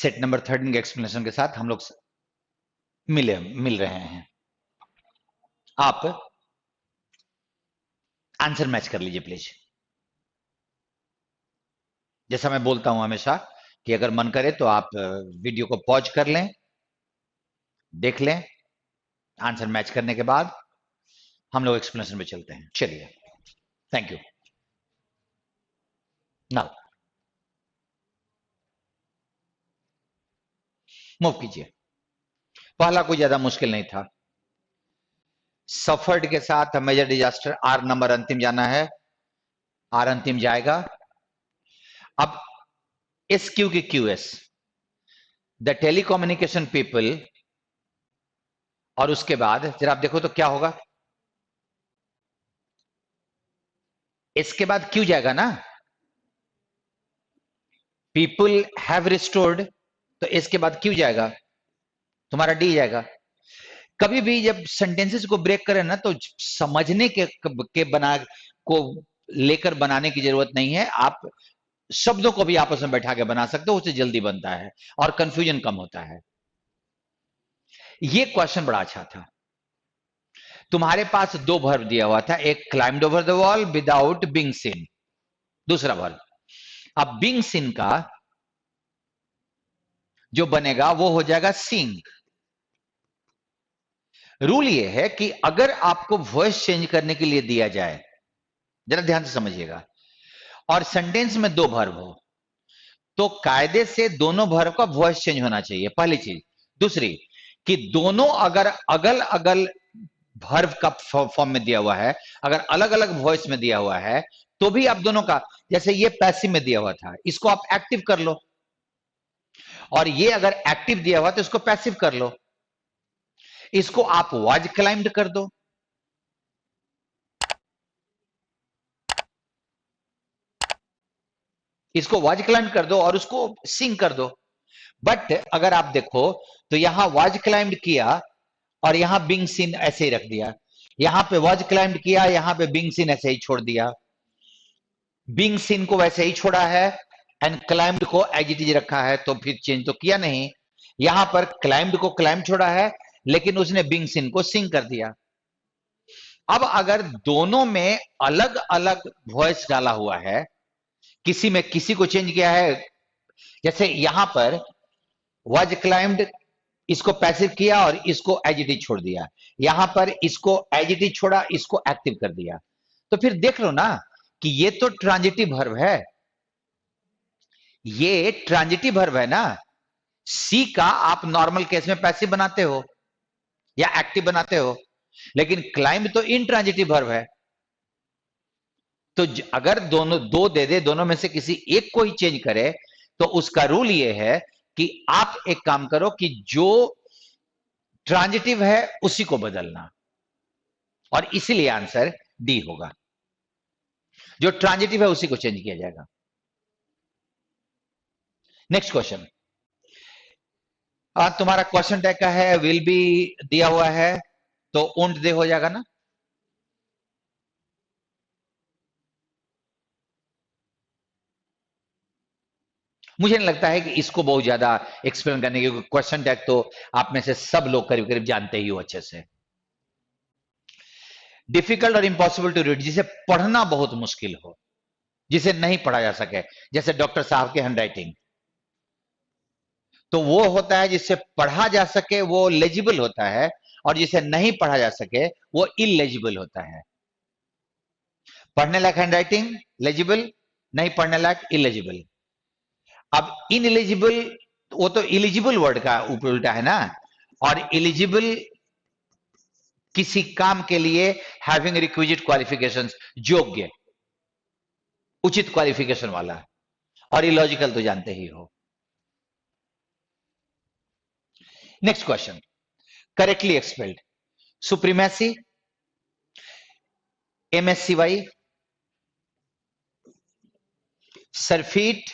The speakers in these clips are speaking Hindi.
सेट नंबर 13 के एक्सप्लेनेशन के साथ हम लोग मिल रहे हैं। आप आंसर मैच कर लीजिए प्लीज। जैसा मैं बोलता हूं हमेशा कि अगर मन करे तो आप वीडियो को पॉज कर लें, देख लें, आंसर मैच करने के बाद हम लोग एक्सप्लेनेशन में चलते हैं। चलिए, थैंक यू। नाउ मूव कीजिए। पहला कोई ज्यादा मुश्किल नहीं था। सफर्ड के साथ मेजर डिजास्टर, आर नंबर अंतिम जाना है, आर अंतिम जाएगा। अब एस क्यू की Q S, the telecommunication people, और उसके बाद जरा आप देखो तो क्या होगा। इसके बाद क्यू जाएगा ना, पीपल हैव रिस्टोर्ड, तो इसके बाद क्यू जाएगा, तुम्हारा डी जाएगा। कभी भी जब सेंटेंसेस को ब्रेक करें ना तो समझने के बना को लेकर बनाने की जरूरत नहीं है। आप शब्दों को भी आपस में बैठा के बना सकते हो, उससे जल्दी बनता है और कंफ्यूजन कम होता है। ये क्वेश्चन बड़ा अच्छा था। तुम्हारे पास दो वर्ब दिया हुआ था, एक climbed over the wall without being seen, दूसरा वर्ब। अब बीइंग सीन का जो बनेगा वो हो जाएगा सीइंग। रूल ये है कि अगर आपको वॉइस चेंज करने के लिए दिया जाए, जरा ध्यान से समझिएगा, और सेंटेंस में दो वर्ब हो तो कायदे से दोनों वर्ब का वॉइस चेंज होना चाहिए, पहली चीज। दूसरी कि दोनों अगर अगल अगल वर्ब का फॉर्म में दिया हुआ है, अगर अलग अलग वॉइस में दिया हुआ है तो भी आप दोनों का, जैसे ये पैसिव में दिया हुआ था, इसको आप एक्टिव कर लो, और ये अगर एक्टिव दिया हुआ तो इसको पैसिव कर लो। इसको आप वाज क्लाइम्ड कर दो, इसको वाज क्लाइम्ड कर दो और उसको सिंग कर दो। बट अगर आप देखो तो यहां वाज क्लाइम्ड किया और यहां बिंग सीन ऐसे ही रख दिया, यहां पे वाज क्लाइम्ड किया, यहां पे बिंग सीन ऐसे ही छोड़ दिया, बिंग सीन को वैसे ही छोड़ा है एंड क्लाइम्ड को एज इट इज रखा है, तो फिर चेंज तो किया नहीं। यहां पर क्लाइम्ड को क्लाइम्ड छोड़ा है लेकिन उसने बिंग सीन को सिंग कर दिया। अब अगर दोनों में अलग अलग वॉइस डाला हुआ है, किसी में किसी को चेंज किया है, जैसे यहां पर वाज क्लाइम्ड, इसको पैसिव किया और इसको एज इट इज छोड़ दिया, यहां पर इसको एज इट इज छोड़ा, इसको एक्टिव कर दिया, तो फिर देख लो ना कि ये तो ट्रांजिटिव वर्ब है, ये ट्रांजिटिव वर्ब है ना। सी का आप नॉर्मल केस में पैसिव बनाते हो या एक्टिव बनाते हो, लेकिन क्लाइंब तो इनट्रांजिटिव वर्ब है। तो अगर दोनों दो दे दे, दोनों में से किसी एक को ही चेंज करे, तो उसका रूल ये है कि आप एक काम करो कि जो ट्रांजिटिव है उसी को बदलना, और इसीलिए आंसर डी होगा, जो ट्रांजिटिव है उसी को चेंज किया जाएगा। नेक्स्ट क्वेश्चन, तुम्हारा क्वेश्चन टैग का है विल बी दिया हुआ है, तो ओंट दे हो जाएगा ना। मुझे नहीं लगता है कि इसको बहुत ज्यादा एक्सप्लेन करने की, क्वेश्चन टैग तो आप में से सब लोग करीब करीब जानते ही हो अच्छे से। डिफिकल्ट और इम्पॉसिबल टू रीड, जिसे पढ़ना बहुत मुश्किल हो, जिसे नहीं पढ़ा जा सके, जैसे डॉक्टर साहब की हैंडराइटिंग, तो वो होता है जिससे पढ़ा जा सके वो लेजिबल होता है, और जिसे नहीं पढ़ा जा सके वो इलेजिबल होता है। पढ़ने लायक हैंडराइटिंग लेजिबल, नहीं पढ़ने लायक इलेजिबल। अब इनएलिजिबल, वो तो इलिजिबल वर्ड का उल्टा है ना, और एलिजिबल किसी काम के लिए हैविंग रिक्विजिट क्वालिफिकेशंस, योग्य उचित क्वालिफिकेशन वाला, और इलॉजिकल तो जानते ही हो। Next question, correctly expelled, supremacy, MSCY, surfeit,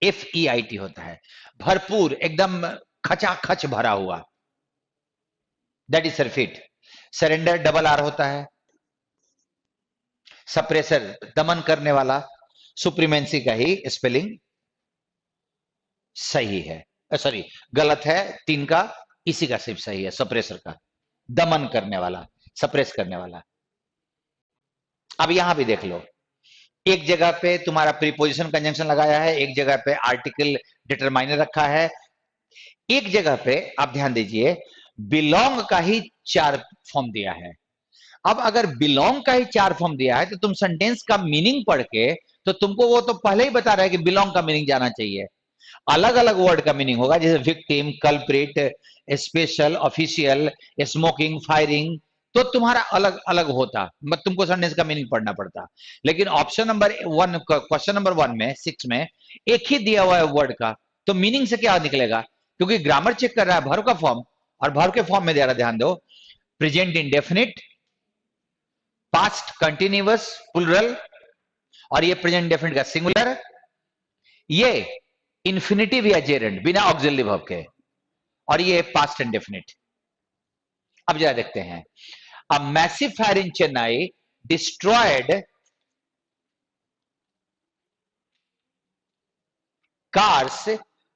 FEIT होता है, भरपूर एकदम खचाखच भरा हुआ, that is surfeit. Surrender double R होता है, सप्रेसर दमन करने वाला, सुप्रीमेंसी का ही स्पेलिंग। सही है, सॉरी गलत है, 3 का इसी का सिर्फ सही है, सप्रेसर का, दमन करने वाला, सप्रेस करने वाला। अब यहां भी देख लो, एक जगह पे तुम्हारा प्रीपोजिशन कंजंक्शन लगाया है, एक जगह पे आर्टिकल डिटरमाइनर रखा है, एक जगह पे आप ध्यान दीजिए बिलोंग का ही 4 फॉर्म दिया है। अब अगर बिलोंग का ही 4 फॉर्म दिया है तो तुम सेंटेंस का मीनिंग पढ़ के, तो तुमको वो तो पहले ही बता रहा है कि बिलोंग का मीनिंग जाना चाहिए। अलग अलग वर्ड का मीनिंग होगा, जैसे victim, culprit, special, official, smoking, firing, तो तुम्हारा अलग अलग होता, मत तुमको सेंटेंस का मीनिंग पढ़ना पड़ता। लेकिन ऑप्शन नंबर 1, क्वेश्चन नंबर 1 में 6 में एक ही दिया हुआ है वर्ड का, तो मीनिंग से क्या निकलेगा? क्योंकि ग्रामर चेक कर रहा है वर्ब का फॉर्म, और वर्ब के फॉर्म में दे रहा, ध्यान दो, present indefinite, past continuous plural, और ये प्रेजेंट इंडेफिनिट का सिंगुलर, ये इन्फिनिटिव या जेरेंड बिना ऑक्सिलरी वर्ब के, और ये पास्ट इंडेफिनिट। अब जरा देखते हैं, a massive fire in Chennai destroyed cars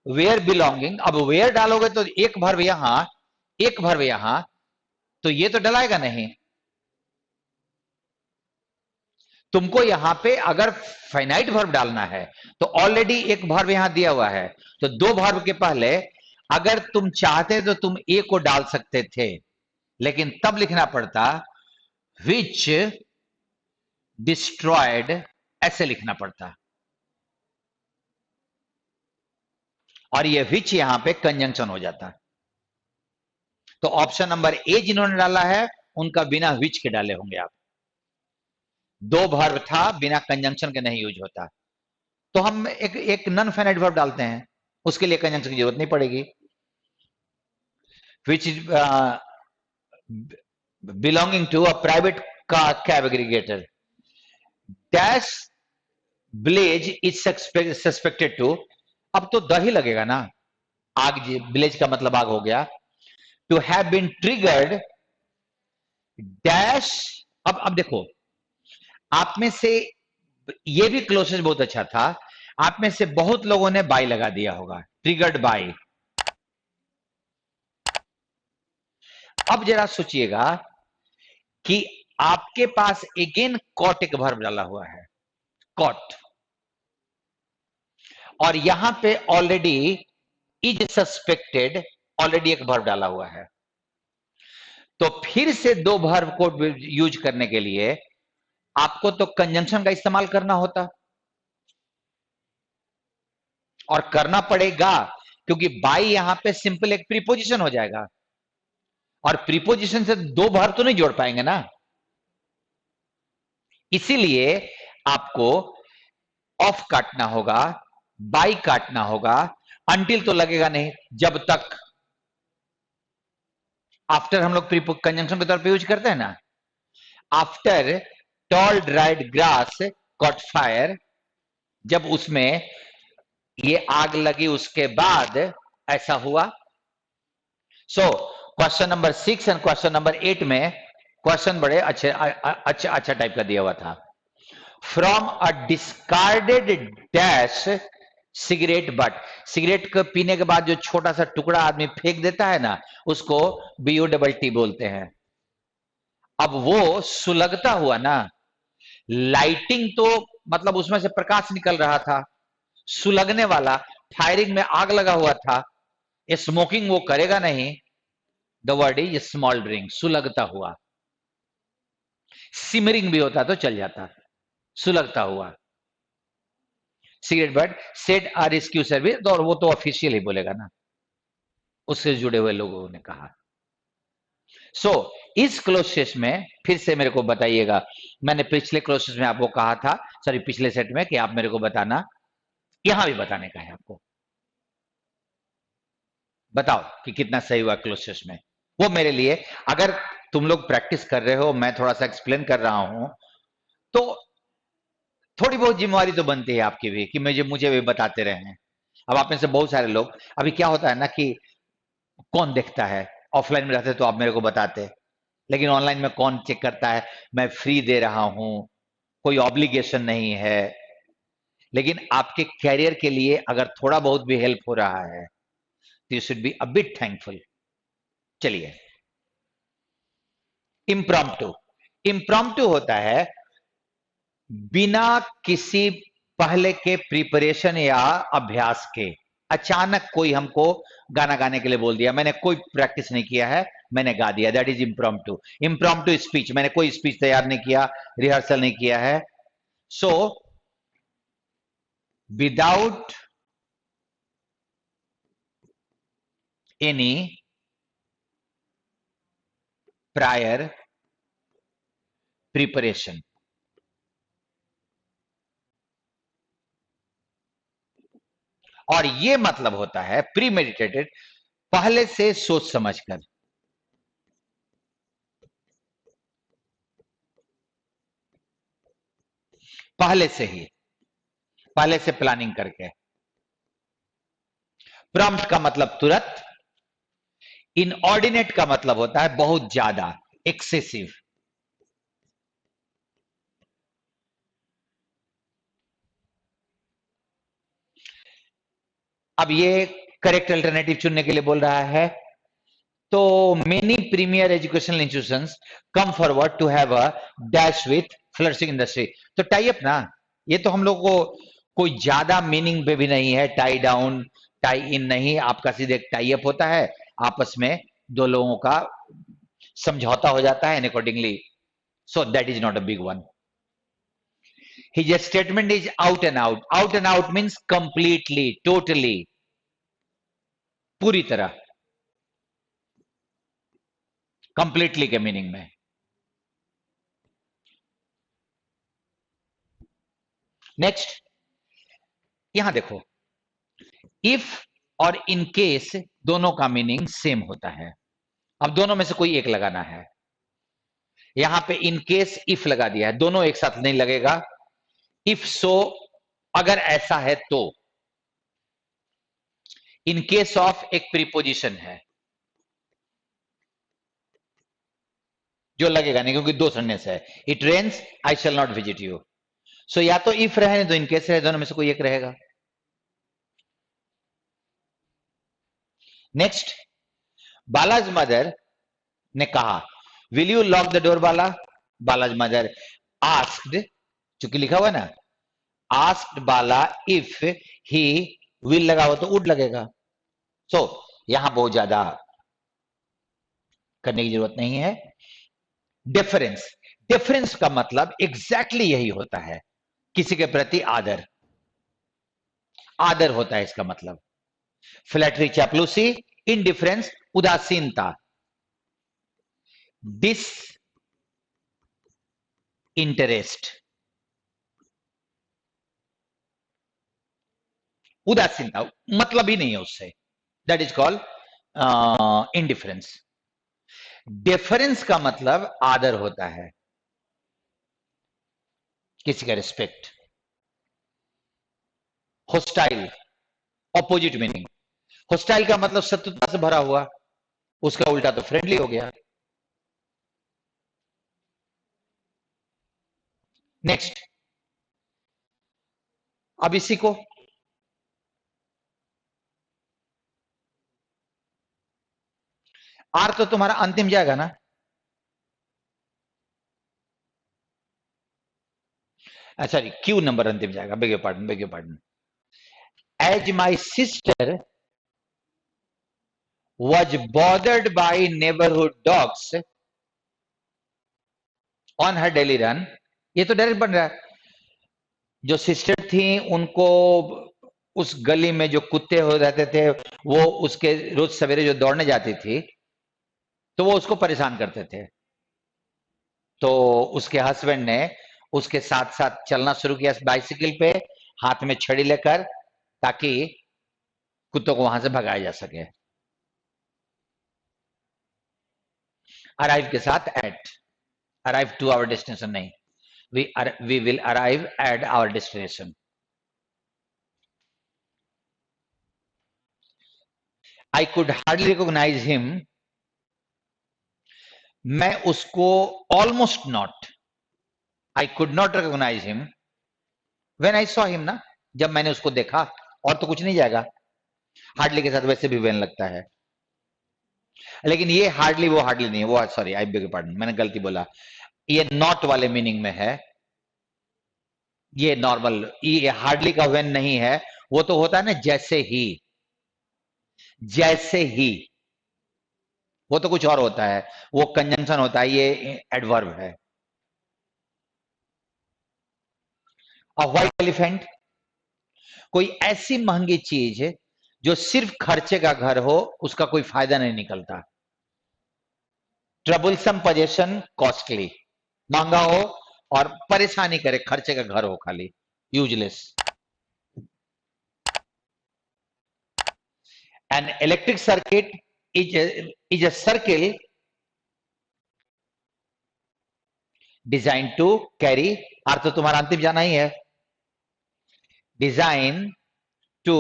where belonging. अब वेयर डालोगे तो एक वर्ब यहां, एक वर्ब यहां, तो ये तो डलाएगा नहीं। तुमको यहां पे अगर फाइनाइट वर्ब डालना है तो ऑलरेडी एक वर्ब यहां दिया हुआ है, तो 2 वर्ब के पहले अगर तुम चाहते तो तुम ए को डाल सकते थे, लेकिन तब लिखना पड़ता विच डिस्ट्रॉयड, ऐसे लिखना पड़ता, और ये विच यहां पे कंजंक्शन हो जाता। तो ऑप्शन नंबर ए जिन्होंने डाला है उनका बिना विच के डाले होंगे आप। 2 वर्ब था, बिना कंजंक्शन के नहीं यूज होता, तो हम एक नॉन फाइनाइट वर्ब डालते हैं, उसके लिए कंजंक्शन की जरूरत नहीं पड़ेगी। Which is belonging to a private cab aggregator, dash blaze is suspected to. अब तो द ही लगेगा ना, आग, ब्लेज का मतलब आग हो गया, to have been triggered dash. अब देखो, आप में से ये भी क्लोजेस्ट बहुत अच्छा था, आप में से बहुत लोगों ने बाय लगा दिया होगा, ट्रिगर्ड बाय। अब जरा सोचिएगा कि आपके पास अगेन कॉट एक वर्ब डाला हुआ है, कॉट, और यहां पे ऑलरेडी इज सस्पेक्टेड, ऑलरेडी एक वर्ब डाला हुआ है, तो फिर से 2 वर्ब को यूज करने के लिए आपको तो कंजंक्शन का इस्तेमाल करना होता, और करना पड़ेगा, क्योंकि बाय यहां पे सिंपल एक प्रीपोजिशन हो जाएगा, और प्रीपोजिशन से 2 वर्ब तो नहीं जोड़ पाएंगे ना, इसीलिए आपको ऑफ काटना होगा, बाई काटना होगा, अंटिल तो लगेगा नहीं जब तक, आफ्टर हम लोग कंजंक्शन के तौर पे यूज करते हैं ना, after tall dried grass caught fire, जब उसमें ये आग लगी उसके बाद ऐसा हुआ। So question number 6 and question number 8 में क्वेश्चन बड़े अच्छे अच्छा टाइप का दिया हुआ था, from a discarded dash cigarette but, cigarette को पीने के बाद जो छोटा सा टुकड़ा आदमी फेंक देता है ना, उसको BUT बोलते हैं। अब वो सुलगता हुआ ना, लाइटिंग तो मतलब उसमें से प्रकाश निकल रहा था, सुलगने वाला, फायरिंग में आग लगा हुआ था, स्मोकिंग वो करेगा नहीं, द वर्ड इज स्मॉल्डरिंग, सुलगता हुआ, सिमरिंग भी होता तो चल जाता, सुलगता हुआ, cigarette but said a rescue service, और वो तो ऑफिशियल ही बोलेगा ना, उससे जुड़े हुए लोगों ने कहा। सो इस क्लोसेस में फिर से मेरे को बताइएगा, मैंने पिछले क्लोसेस में आपको कहा था, सॉरी पिछले सेट में, कि आप मेरे को बताना, यहां भी बताने का है आपको, बताओ कि कितना सही हुआ क्लोसेस में। वो मेरे लिए, अगर तुम लोग प्रैक्टिस कर रहे हो, मैं थोड़ा सा एक्सप्लेन कर रहा हूं, तो थोड़ी बहुत जिम्मेवारी तो बनती है आपकी भी कि मुझे भी बताते रहे। अब आप में से बहुत सारे लोग, अभी क्या होता है ना कि कौन देखता है, ऑफलाइन में रहते तो आप मेरे को बताते, लेकिन ऑनलाइन में कौन चेक करता है, मैं फ्री दे रहा हूं, कोई ऑब्लिगेशन नहीं है, लेकिन आपके कैरियर के लिए अगर थोड़ा बहुत भी हेल्प हो रहा है तो you should be a bit thankful. चलिए, इम्प्रॉम्प्टू। इम्प्रॉम्प्टू होता है बिना किसी पहले के प्रिपरेशन या अभ्यास के अचानक कोई हमको गाना गाने के लिए बोल दिया, मैंने कोई प्रैक्टिस नहीं किया है, मैंने गा दिया, that is impromptu. Impromptu speech, मैंने कोई स्पीच तैयार नहीं किया, रिहर्सल नहीं किया है। So without any prior preparation. और ये मतलब होता है प्री मेडिटेटेड, पहले से सोच समझकर, पहले से ही, पहले से प्लानिंग करके। प्रॉम्प्ट का मतलब तुरंत, इनऑर्डिनेट का मतलब होता है बहुत ज्यादा, एक्सेसिव। अब ये करेक्ट अल्टरनेटिव चुनने के लिए बोल रहा है, तो many premier educational institutions come forward to have a dash with flourishing industry. तो टाई अप ना, ये तो हम लोग को कोई ज्यादा मीनिंग पे भी नहीं है, टाई डाउन टाई इन नहीं, आपका सीधे एक टाई अप होता है, आपस में दो लोगों का समझौता हो जाता है, and accordingly, so that is not a big one. His statement is out and out. Out and out means completely, totally, पूरी तरह, कंप्लीटली के मीनिंग में। नेक्स्ट, यहां देखो, इफ और इन केस दोनों का मीनिंग सेम होता है। अब दोनों में से कोई एक लगाना है। यहां पे इन केस इफ लगा दिया है, दोनों एक साथ नहीं लगेगा। इफ सो, अगर ऐसा है तो। इन केस ऑफ एक प्रीपोजिशन है जो लगेगा नहीं, क्योंकि दो सेंटेंस है। It rains, I shall not visit you. So या तो इफ रहे तो इन केस रहे, दोनों में से कोई एक रहेगा। नेक्स्ट, बालाज मदर ने कहा, will you lock the door Bala? Balaj mother asked, चूंकि लिखा हुआ ना, asked Bala if he will लगा हो तो वुड लगेगा। सो यहां बहुत ज्यादा करने की जरूरत नहीं है। डिफरेंस, डिफरेंस का मतलब एग्जैक्टली यही होता है, किसी के प्रति आदर, आदर होता है इसका मतलब। फ्लैटरी, चापलूसी, इनडिफरेंस, उदासीनता, डिस इंटरेस्ट, उदासीनता, मतलब ही नहीं है उससे, that is called indifference. Difference का मतलब आदर होता है, किसी का respect. Hostile, opposite meaning. Hostile का मतलब शत्रुता से भरा हुआ, उसका उल्टा तो फ्रेंडली हो गया। नेक्स्ट, अब इसी को आर तो तुम्हारा अंतिम जाएगा ना, सॉरी क्यू नंबर अंतिम जाएगा, beg your pardon, beg your pardon. As my sister was bothered by neighborhood dogs on her daily run, ये तो डायरेक्ट बन रहा है, जो सिस्टर थी उनको उस गली में जो कुत्ते हो रहते थे, वो उसके रोज सवेरे जो दौड़ने जाती थी तो वो उसको परेशान करते थे, तो उसके हस्बैंड ने उसके साथ साथ चलना शुरू किया बाइसिकल पे, हाथ में छड़ी लेकर, ताकि कुत्तों को वहां से भगाया जा सके। अराइव के साथ at, arrive to our destination नहीं, we will arrive at our destination. I could hardly recognize him, मैं उसको almost not, I could not recognize him when I saw him ना, जब मैंने उसको देखा, और तो कुछ नहीं जाएगा, हार्डली के साथ वैसे भी वेन लगता है, लेकिन ये हार्डली वो हार्डली नहीं है, वो सॉरी आई बेग पार्डन, मैंने गलती बोला, ये नॉट वाले मीनिंग में है, ये नॉर्मल, ये हार्डली का वेन नहीं है, वो तो होता है ना जैसे ही, जैसे ही, वो तो कुछ और होता है, वो कंजंक्शन होता है, ये एडवर्ब है। अ व्हाइट एलिफेंट, कोई ऐसी महंगी चीज है जो सिर्फ खर्चे का घर हो, उसका कोई फायदा नहीं निकलता। ट्रबुलसम पोजेशन, कॉस्टली, महंगा हो और परेशानी करे, खर्चे का घर हो खाली, useless. An electric circuit is a circle design to carry, अर्थ तो तुम्हारा अंतिम जाना ही है, design to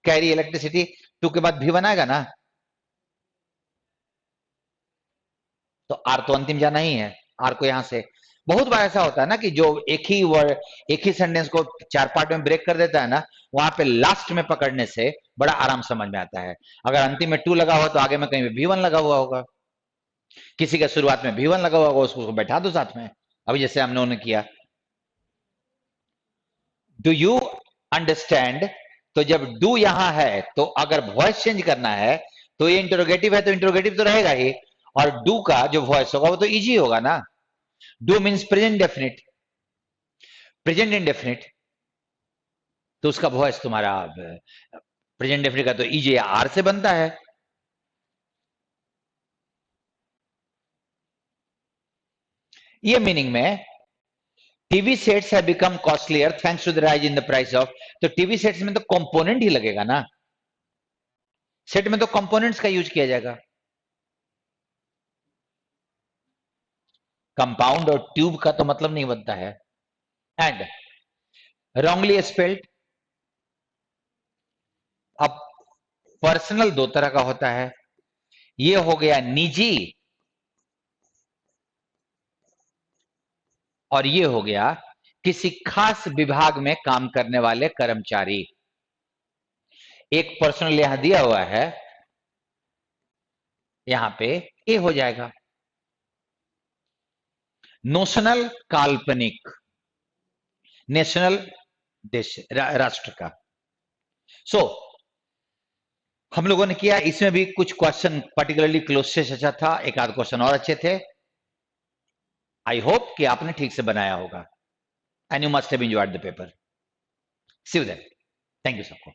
carry electricity, to के बाद भी बनाएगा ना, तो आर तो अंतिम जाना ही है, आर को यहां से, बहुत बार ऐसा होता है ना कि जो एक ही वर्ड, एक ही सेंटेंस को चार पार्ट में ब्रेक कर देता है ना, वहां पे लास्ट में पकड़ने से बड़ा आराम समझ में आता है। अगर अंतिम में टू लगा हुआ तो आगे में कहीं भी वन लगा हुआ होगा, किसी का शुरुआत में भी वन लगा हुआ होगा, उसको बैठा दो साथ में, अभी जैसे हमने उन्हें किया। डू यू अंडरस्टैंड, तो जब डू यहां है तो अगर वॉइस चेंज करना है तो ये इंटरोगेटिव है, तो इंटरोगेटिव तो रहेगा ही, और डू का जो वॉइस होगा वो तो इजी होगा ना, do means present definite, present indefinite, तो उसका वॉइस तुम्हारा प्रेजेंट डेफिनिट का तो इजे आर से बनता है। ये मीनिंग में TV sets have become costlier thanks to the rise in the price of, तो टीवी सेट्स में तो कंपोनेंट ही लगेगा ना, सेट में तो कंपोनेंट्स का यूज किया जाएगा, कंपाउंड और ट्यूब का तो मतलब नहीं बनता है। एंड रॉन्गली स्पेल्ड, अब पर्सनल दो तरह का होता है, ये हो गया निजी, और ये हो गया किसी खास विभाग में काम करने वाले कर्मचारी। एक पर्सनल यहां दिया हुआ है, यहां पे ए हो जाएगा। नोशनल काल्पनिक, नेशनल देश राष्ट्र का। सो हम लोगों ने किया, इसमें भी कुछ क्वेश्चन पर्टिकुलरली क्लोज से अच्छा था, एक आध क्वेश्चन और अच्छे थे। आई होप कि आपने ठीक से बनाया होगा, and you must have enjoyed the paper. See you there, thank you सबको।